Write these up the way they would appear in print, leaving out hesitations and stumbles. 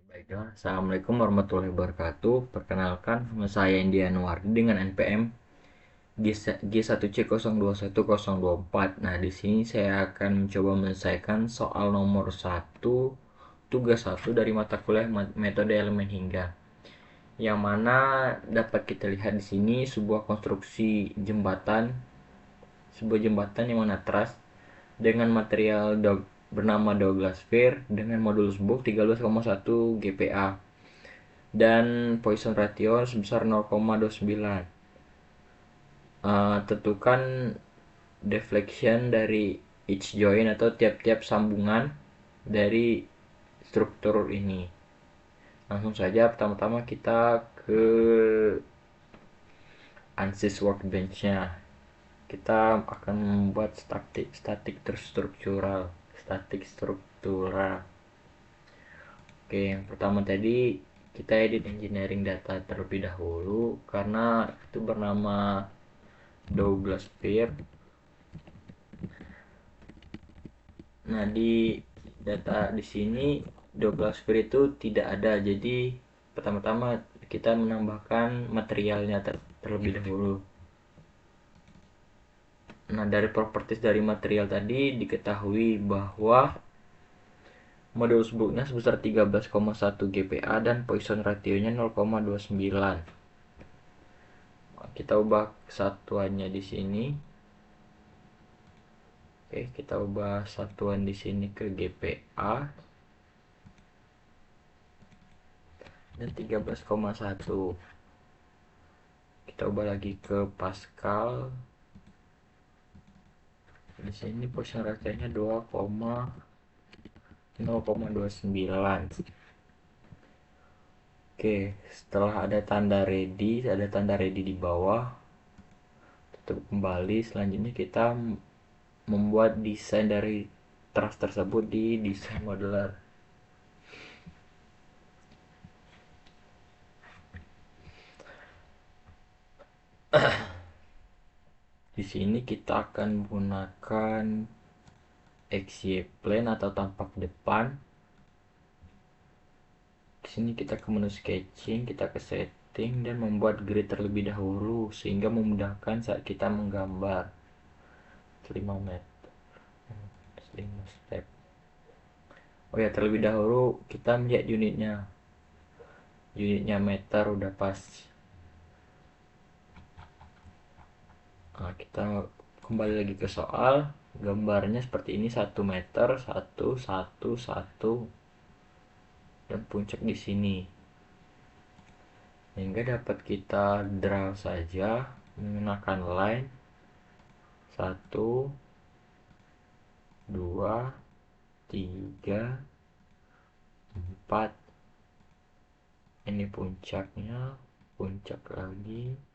Baiklah, Assalamualaikum warahmatullahi wabarakatuh. Perkenalkan, nama saya Indian Wardi dengan NPM G1C021024. Nah, di sini saya akan mencoba menyelesaikan soal nomor 1, tugas 1 dari mata kuliah metode elemen hingga. Yang mana dapat kita lihat di sini sebuah konstruksi jembatan yang mana trust dengan material bernama Douglas Fir dengan modulus Book 13,1 GPa dan Poisson ratio sebesar 0,29. Tentukan deflection dari each joint atau tiap-tiap sambungan dari struktur ini. Langsung saja, pertama-tama kita ke ANSYS workbench-nya. Kita akan membuat statik struktural. Oke, yang pertama tadi kita edit engineering data terlebih dahulu karena itu bernama Douglas Fir. Nah, di data di sini Douglas Fir itu tidak ada. Jadi pertama-tama kita menambahkan materialnya terlebih dahulu. Nah, dari properties dari material tadi diketahui bahwa modulus Booknya sebesar 13,1 GPa dan Poisson ratio-nya 0,29. Kita ubah satuannya di sini. Oke, kita ubah satuan di sini ke GPa dan 13,1. Kita ubah lagi ke Pascal. Di sini Poisson ratio-nya 0,29. Oke, setelah ada tanda ready di bawah, tutup kembali. Selanjutnya kita membuat desain dari truss tersebut di desain modeler. Di sini kita akan menggunakan XY plane atau tampak depan. Di sini kita ke menu sketching, kita ke setting dan membuat grid terlebih dahulu sehingga memudahkan saat kita menggambar. 5 meter, 5 step. Oh ya, terlebih dahulu kita melihat unitnya meter udah pas. Nah, kita kembali lagi ke soal. Gambarnya seperti ini, 1 meter, 1, 1, 1, dan puncak di sini. Sehingga dapat kita draw saja menggunakan line 1, 2, 3, 4. Ini puncaknya, puncak lagi,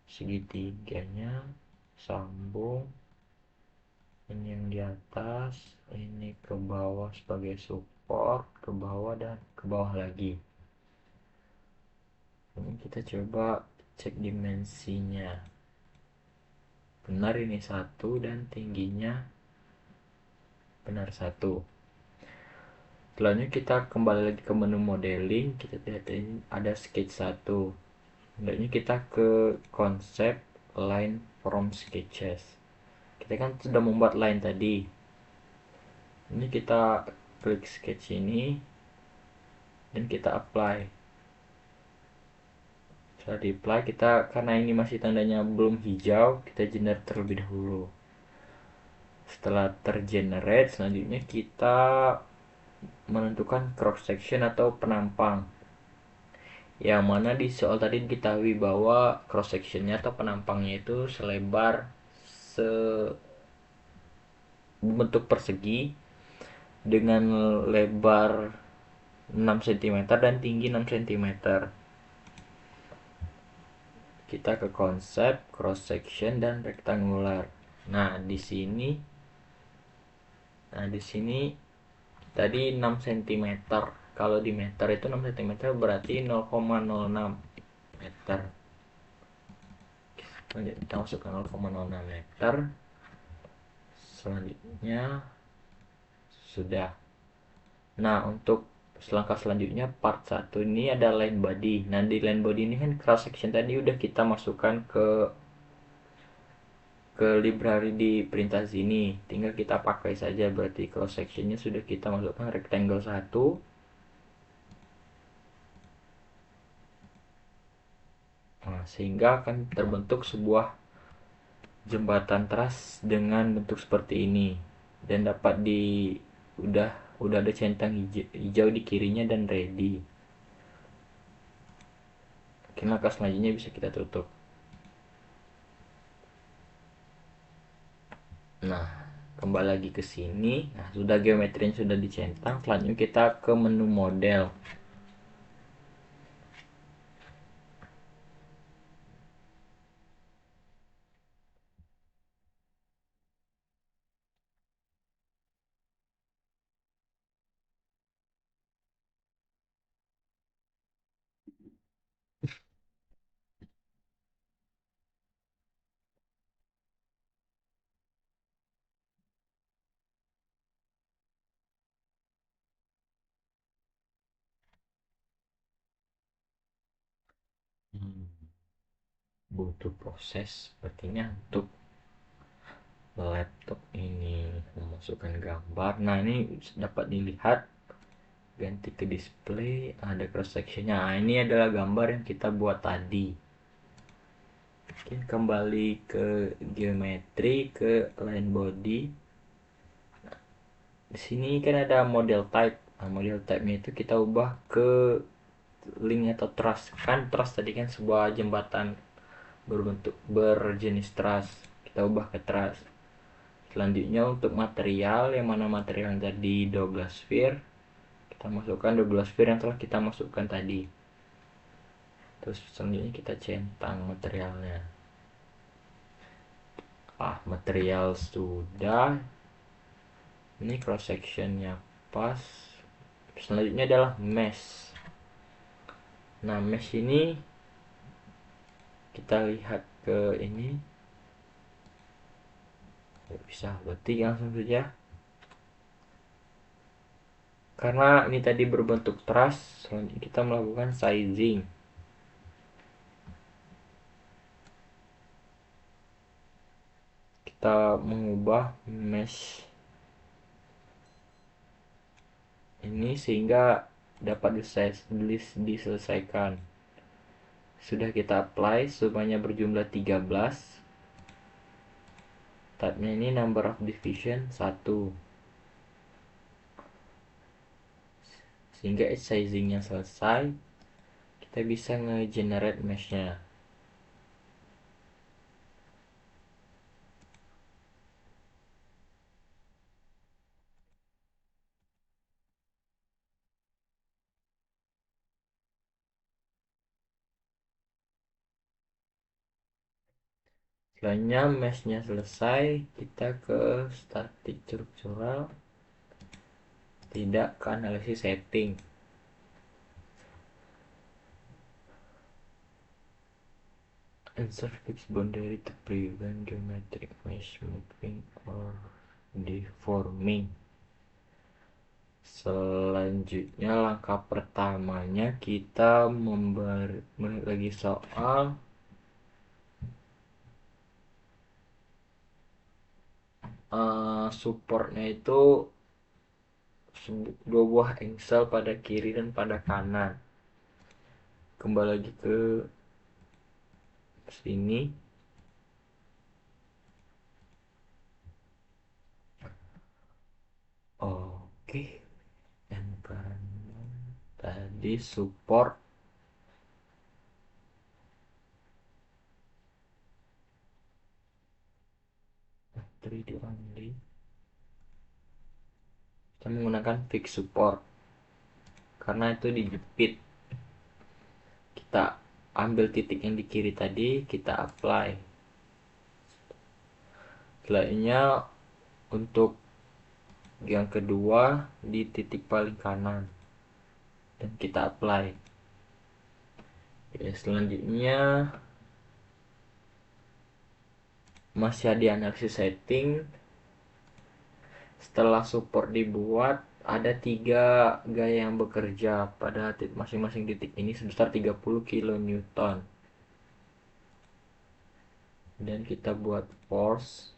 segitiganya, sambung. Ini yang di atas, ini ke bawah sebagai support, ke bawah dan ke bawah lagi. Ini kita coba cek dimensinya. Benar, ini 1 dan tingginya benar 1. Selanjutnya kita kembali lagi ke menu modeling. Kita lihat ini ada sketch 1. Selanjutnya kita ke konsep line from sketches. Kita kan sudah membuat line tadi. Ini kita klik sketch ini dan kita apply. Setelah di apply, kita karena ini masih tandanya belum hijau, kita generate terlebih dahulu. Setelah tergenerate, selanjutnya kita menentukan cross section atau penampang, yang mana di soal tadi diketahui bahwa cross sectionnya atau penampangnya itu selebar bentuk persegi dengan lebar 6 cm dan tinggi 6 cm. Kita ke konsep cross section dan rectangular. Nah di sini tadi 6 cm. Kalau di meter itu 6 cm berarti 0,06 meter. Kita masuk ke 0,06 meter. Selanjutnya sudah. Nah, untuk Langkah selanjutnya part 1 ini ada line body. Nah di line body ini kan cross section tadi udah kita masukkan ke library di perintah sini, tinggal kita pakai saja. Berarti cross sectionnya sudah kita masukkan rectangle 1. Nah, sehingga akan terbentuk sebuah jembatan teras dengan bentuk seperti ini, dan dapat udah ada centang hijau di kirinya dan ready. Oke, langkah selanjutnya bisa kita tutup. Nah, kembali lagi ke sini. Nah, sudah geometrinya sudah dicentang. Selanjutnya kita ke menu model. Hmm, butuh proses sepertinya untuk laptop ini memasukkan gambar. Nah, ini dapat dilihat, ganti ke display, ada cross sectionnya. Nah, ini adalah gambar yang kita buat tadi. Oke, kembali ke geometri, ke line body. Di sini kan ada model type. Nah, model type-nya itu kita ubah ke link atau truss. Kan truss tadi kan sebuah jembatan berjenis truss. Kita ubah ke truss. Selanjutnya untuk material, yang mana material yang tadi 12 sphere, kita masukkan 12 sphere yang telah kita masukkan tadi. Terus selanjutnya kita centang materialnya. Material sudah. Ini cross sectionnya pas. Selanjutnya adalah mesh. Nah, mesh ini kita lihat ke ini. Bisa, berarti langsung saja. Karena ini tadi berbentuk truss, selanjutnya kita melakukan sizing. Kita mengubah mesh ini sehingga dapat diselesaikan. Sudah kita apply, sumanya berjumlah 13. Type-nya ini number of division 1. Sehingga edge sizingnya selesai, kita bisa nge-generate mesh-nya. Selanjutnya mesh-nya selesai, kita ke static structural, tidak ke analisis setting. Insert fixed boundary to prevent geometric mesh moving or deforming. Selanjutnya langkah pertamanya kita lagi soal supportnya itu dua buah engsel pada kiri dan pada kanan. Kembali lagi ke sini. Oke, environment tadi support 3D only. Kita menggunakan fix support karena itu dijepit. Kita ambil titik yang di kiri tadi, kita apply. Selanjutnya untuk yang kedua di titik paling kanan dan kita apply. Oke, selanjutnya masih ada analisis setting. Setelah support dibuat, ada 3 gaya yang bekerja pada masing-masing titik ini sebesar 30 kN. Dan kita buat force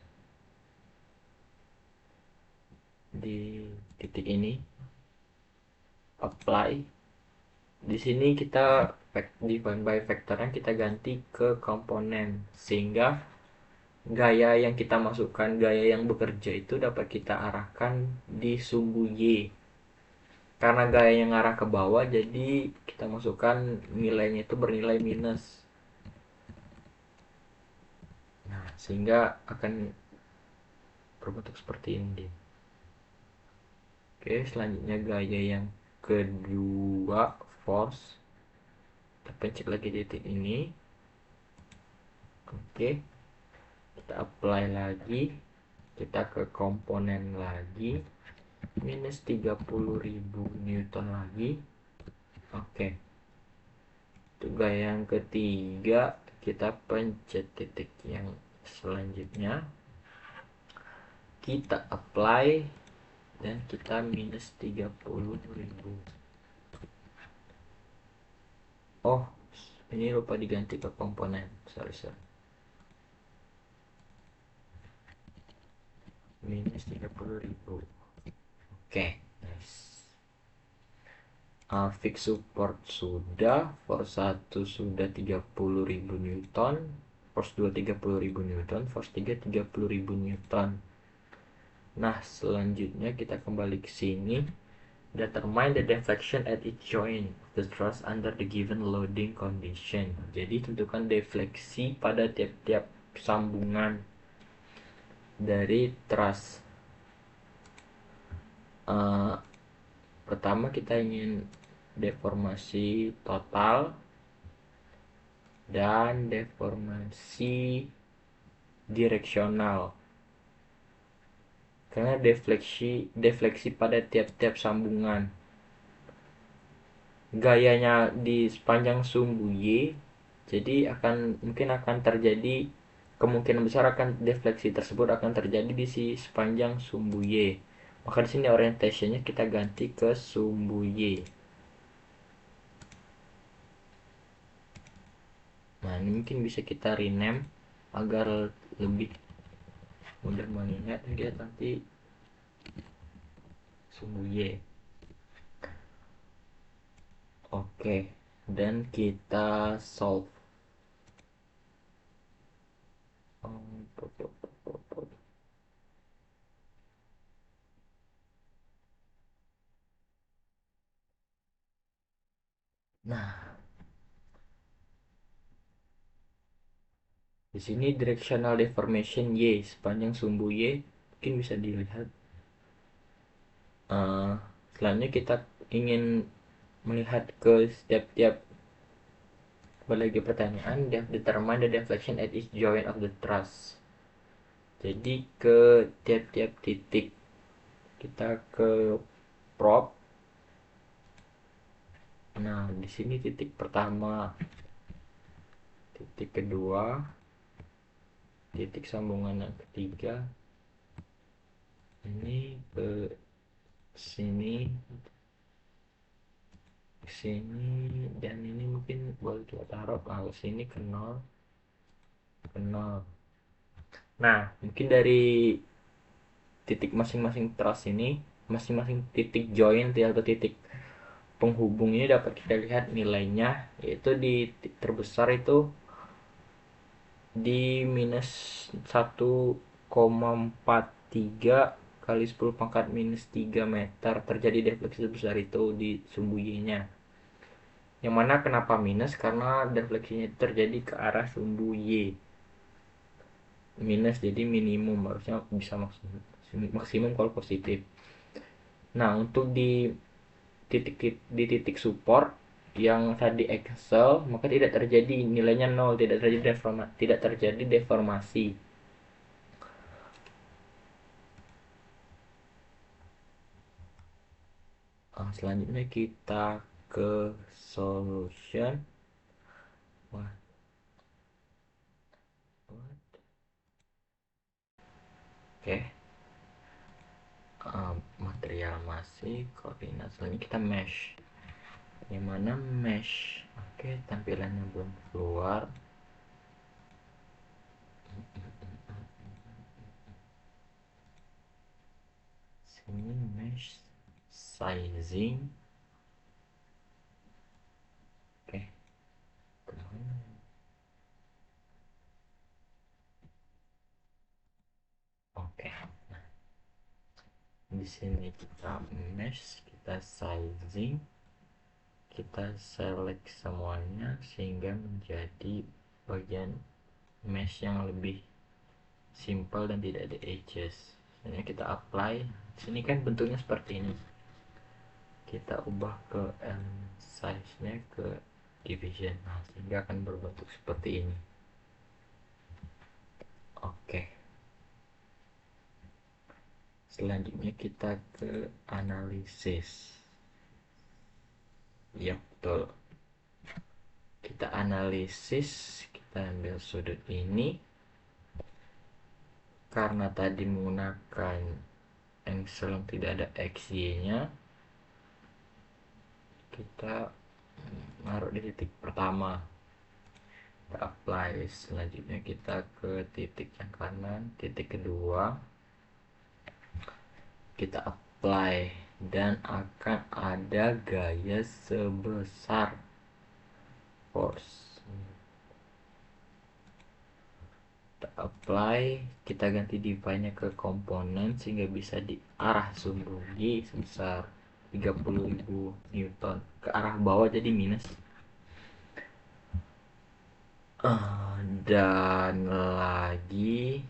di titik ini, apply. Di sini kita define by vektornya kita ganti ke komponen, sehingga gaya yang kita masukkan, gaya yang bekerja itu dapat kita arahkan di sumbu Y. Karena gaya yang arah ke bawah, jadi kita masukkan nilainya itu bernilai minus. Nah, sehingga akan berbentuk seperti ini. Oke, selanjutnya gaya yang kedua, force. Kita pencet lagi titik ini. Oke, kita apply lagi. Kita ke komponen lagi. Minus 30.000 Newton lagi. Oke. Untuk gaya yang ketiga, kita pencet titik yang selanjutnya. Kita apply dan kita minus 30.000. Oh, ini lupa diganti ke komponen. Sorry. Minus 30.000. Oke, nice. Fix support sudah, force 1 sudah 30.000 Newton, force 2 30.000 Newton, force 3 30.000 Newton. Nah, selanjutnya kita kembali ke sini. Determine the deflection at each joint of the truss under the given loading condition. Jadi tentukan defleksi pada tiap-tiap sambungan dari truss. Pertama kita ingin deformasi total dan deformasi direksional. Karena defleksi pada tiap-tiap sambungan. Gayanya di sepanjang sumbu Y, jadi mungkin akan terjadi, kemungkinan besar akan defleksi tersebut akan terjadi di sepanjang sumbu Y. Maka di sini orientationnya kita ganti ke sumbu Y. Nah, ini mungkin bisa kita rename agar lebih mudah mengingat. Dia nanti sumbu Y. Oke, dan kita solve. Nah, di sini directional deformation Y sepanjang sumbu Y mungkin bisa dilihat. Selanjutnya kita ingin melihat ke setiap lagi pertanyaan, determine the deflection at each joint of the truss. Jadi ke tiap-tiap titik kita ke prop. Nah, di sini titik pertama, titik kedua, titik sambungan yang ketiga, ini ke sini, ke sini, dan ini mungkin boleh kita taruh ke sini ke 0, ke 0. Nah, mungkin dari titik masing-masing truss ini, masing-masing titik joint atau titik penghubung ini dapat kita lihat nilainya, yaitu di terbesar itu di minus 1,43 kali 10 pangkat minus 3 meter terjadi defleksi sebesar itu di sumbu Y-nya. Yang mana kenapa minus? Karena defleksinya terjadi ke arah sumbu Y. Minus, jadi minimum, harusnya bisa maksimum kalau positif. Nah, untuk di titik support yang tadi Excel, maka tidak terjadi nilainya 0, tidak terjadi deformasi. Selanjutnya kita ke solution. What? Oke. material masih koordinat. Selanjutnya kita mesh. Dimana mesh, oke, tampilannya belum keluar. Sini mesh sizing. Oke, kemana? Oke, di sini kita mesh, kita sizing, kita select semuanya sehingga menjadi bagian mesh yang lebih simple dan tidak ada edges. Ini kita apply. Sini kan bentuknya seperti ini. Kita ubah ke size nya ke division, nah, sehingga akan berbentuk seperti ini. Oke, selanjutnya kita ke analisis. Ya, betul, kita analisis, kita ambil sudut ini. Karena tadi menggunakan angle yang tidak ada XY nya, kita naruh di titik pertama, kita apply. Selanjutnya kita ke titik yang kanan, titik kedua kita apply, dan akan ada gaya sebesar force. Kita apply, kita ganti divide-nya ke komponen sehingga bisa di arah sumbu Y sebesar 30.000 Newton, ke arah bawah jadi minus. Dan lagi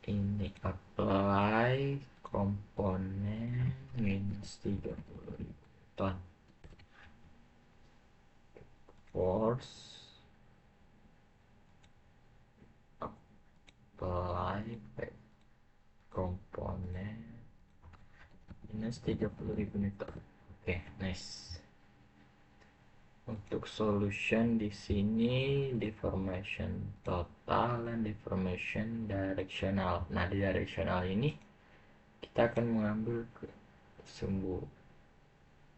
ini apply komponen minus 30.000 Newton force, apply komponen minus 30.000 Newton. Oke, nice. Untuk solution di sini deformation total dan deformation directional. Nah, di directional ini kita akan mengambil ke sumbu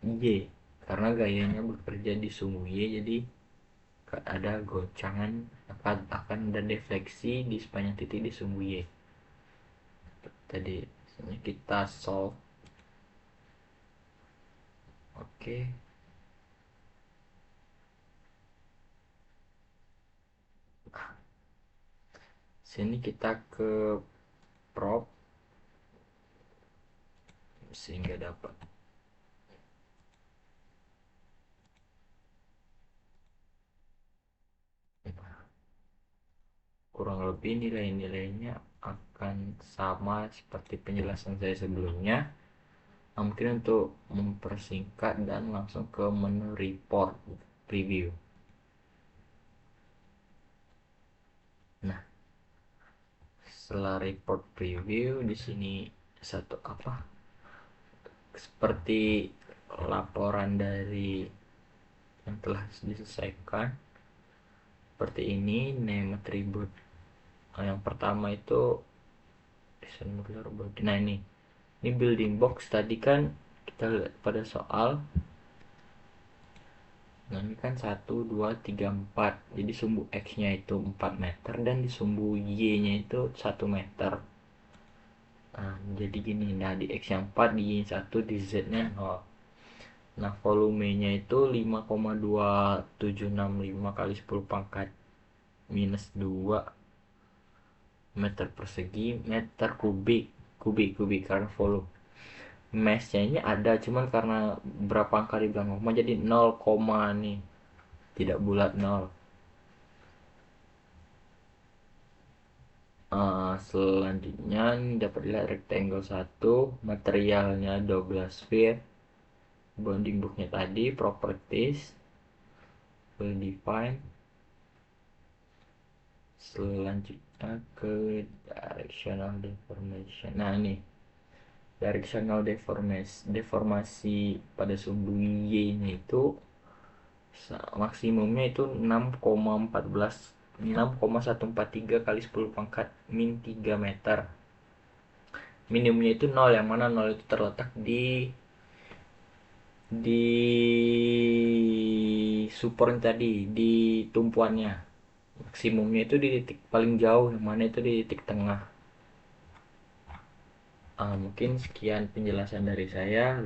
Y karena gayanya bekerja di sumbu Y, jadi ada goncangan, akan ada defleksi di sepanjang titik di sumbu Y. Tadi kita solve. Oke, sini kita ke prop sehingga dapat kurang lebih nilai-nilainya akan sama seperti penjelasan saya sebelumnya. Nah, mungkin untuk mempersingkat dan langsung ke menu report preview. Nah, setelah report preview di sini satu apa seperti laporan dari yang telah diselesaikan seperti ini. Name attribute yang pertama itu desain modular body. Nah, ini building box tadi kan kita lihat pada soal. Nah, ini kan 1, 2, 3, 4. Jadi sumbu X nya itu 4 meter dan di sumbu Y nya itu 1 meter. Nah, jadi gini, nah di X yang 4, di Y 1, di Z nya 0. Nah, volumenya itu 5,2765 kali 10 pangkat minus 2 meter persegi meter kubik karena volume. Mass-nya ini ada, cuman karena berapa angka di belakang jadi 0, nih tidak bulat 0. Selanjutnya dapat dilihat rectangle 1, materialnya Douglas sphere, bounding booknya tadi, properties, well defined. Selanjutnya ke directional deformation. Nah, ini directional deformasi pada sumbu Y nya itu maksimumnya itu 6,143 kali 10 pangkat min 3 meter. minimumnya itu 0, yang mana 0 itu terletak di support tadi, di tumpuannya. Maksimumnya itu di titik paling jauh, yang mana itu di titik tengah. Mungkin sekian penjelasan dari saya.